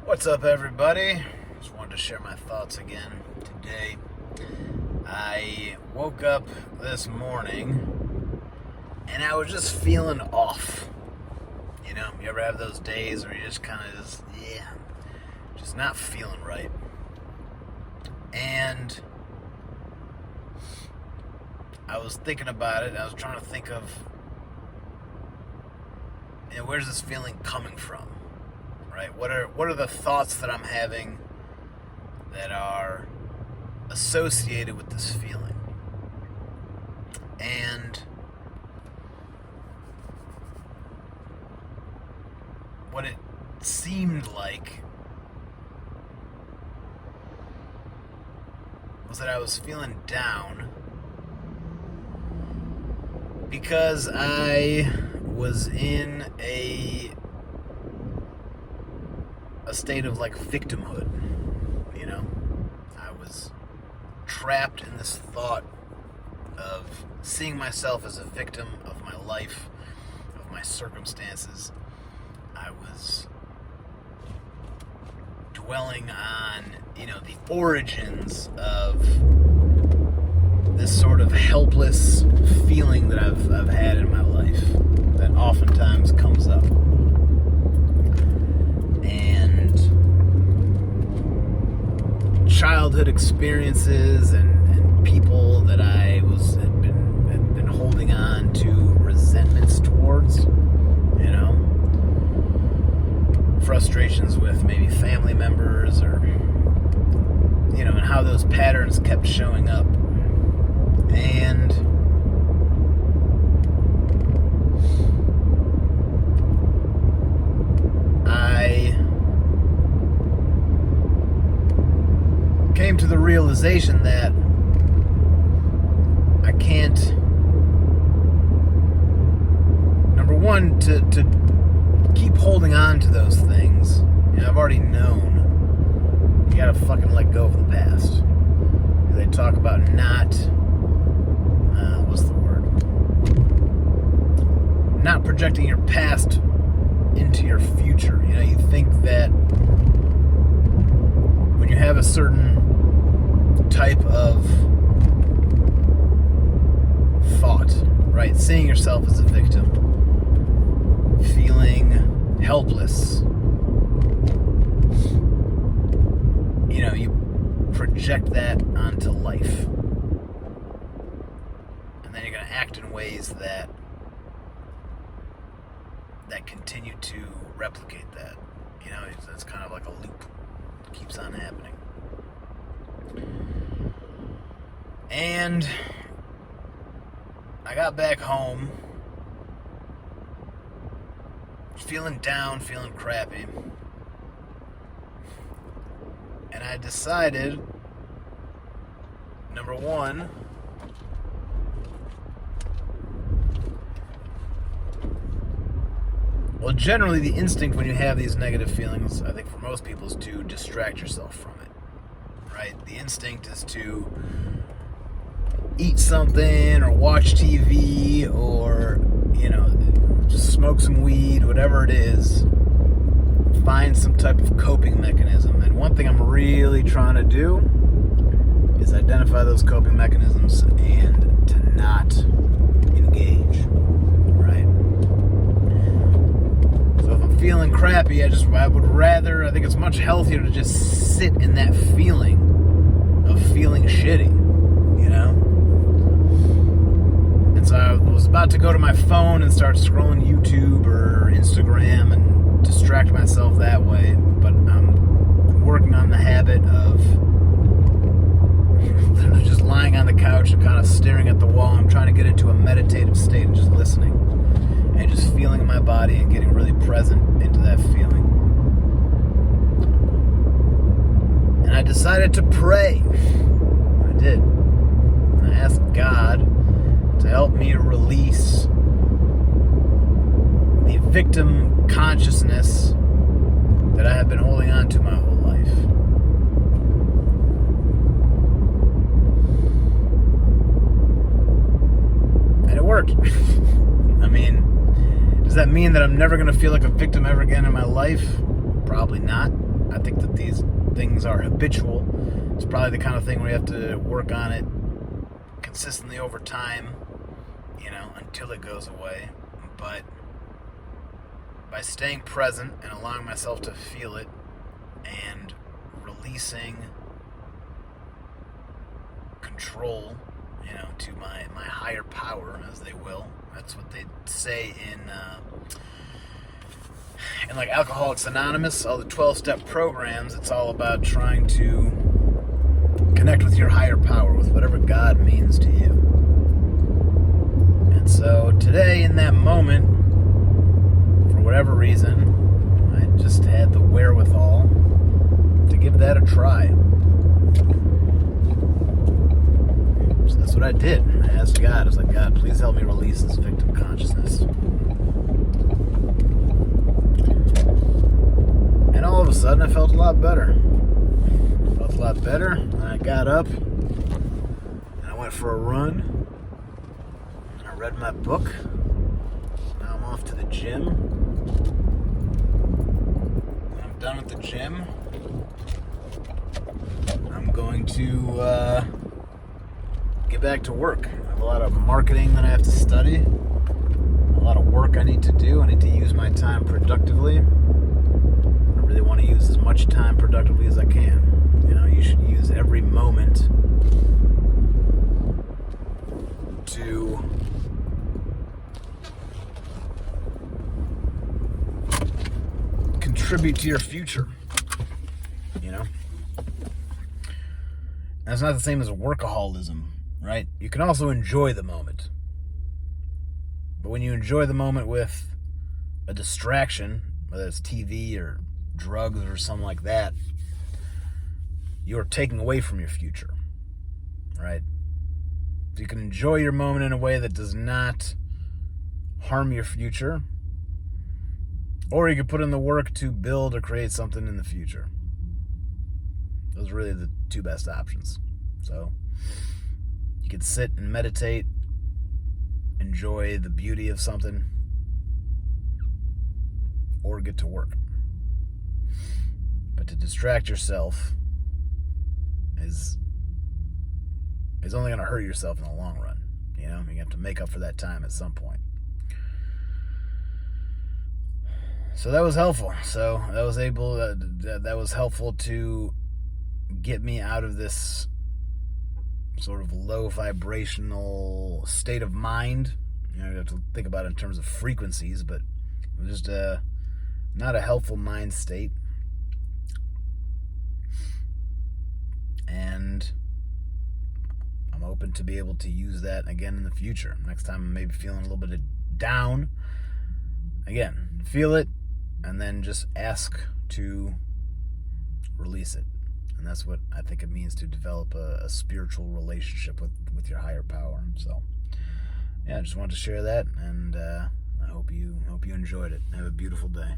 What's up, everybody? Just wanted to share my thoughts again today. I woke up this morning and I was just feeling off. You know, you ever have those days where you just kind of just not feeling right? And I was thinking about it. I was trying to think of, where's this feeling coming from? Right? What are the thoughts that I'm having that are associated with this feeling? And what it seemed like was that I was feeling down because I was in a state of victimhood. I was trapped in this thought of seeing myself as a victim of my life, of my circumstances. I was dwelling on, the origins of this sort of helpless feeling that I've had in my life that oftentimes comes up. And childhood experiences and people that I had been holding on to resentments towards, frustrations with maybe family members, or and how those patterns kept showing up. And I came to the realization that I can't, number one, to keep holding on to those things. I've already known. You gotta fucking let go of the past. They talk about not projecting your past into your future. You think that when you have a certain type of thought, right? Seeing yourself as a victim, feeling helpless, you project that onto life. And then you're going to act in ways that continue to replicate that. It's kind of like a loop. It keeps on happening. And I got back home feeling down, feeling crappy. And I decided, number one, well, generally the instinct when you have these negative feelings, I think for most people, is to distract yourself from it, right? The instinct is to eat something or watch TV or, just smoke some weed, whatever it is. Find some type of coping mechanism. And one thing I'm really trying to do is identify those coping mechanisms and to not engage, right? So if I'm feeling crappy, I think it's much healthier to just sit in that feeling of feeling shitty, And so I was about to go to my phone and start scrolling YouTube or Instagram and distract myself that way, but I'm working on the habit of just lying on the couch and kind of staring at the wall. I'm trying to get into a meditative state and just listening and just feeling my body and getting really present into that feeling. And I decided to pray. I did. And I asked God to help me release the victim consciousness that I have been holding on to my whole life. And it worked. I mean, does that mean that I'm never going to feel like a victim ever again in my life? Probably not. I think that these things are habitual. It's probably the kind of thing where you have to work on it consistently over time, until it goes away. But by staying present and allowing myself to feel it and releasing control, to my higher power, as they will. That's what they say in like Alcoholics Anonymous, all the 12-step programs. It's all about trying to connect with your higher power, with whatever God means to you. And so today, in that moment, for whatever reason, I just had the wherewithal to give that a try. So that's what I did. I asked God. I was like, God, please help me release this victim consciousness. And all of a sudden, I felt a lot better. And I got up, and I went for a run, and I read my book. Now I'm off to the gym. When I'm done with the gym, I'm going to get back to work. I have a lot of marketing that I have to study, a lot of work I need to do. I need to use my time productively. I really want to use as much time productively as I can. You should use every moment to contribute to your future. That's not the same as workaholism, right? You can also enjoy the moment. But when you enjoy the moment with a distraction, whether it's TV or drugs or something like that, you're taking away from your future, right? You can enjoy your moment in a way that does not harm your future, or you can put in the work to build or create something in the future. Those are really the two best options. So you can sit and meditate, enjoy the beauty of something, or get to work. But to distract yourself is only going to hurt yourself in the long run. You have to make up for that time at some point. So that was helpful. That was helpful to get me out of this sort of low vibrational state of mind. You have to think about it in terms of frequencies, but it was just not a helpful mind state. And I'm open to be able to use that again in the future. Next time I'm maybe feeling a little bit down, again, feel it, and then just ask to release it. And that's what I think it means to develop a spiritual relationship with your higher power. So, yeah, I just wanted to share that, and I hope you enjoyed it. Have a beautiful day.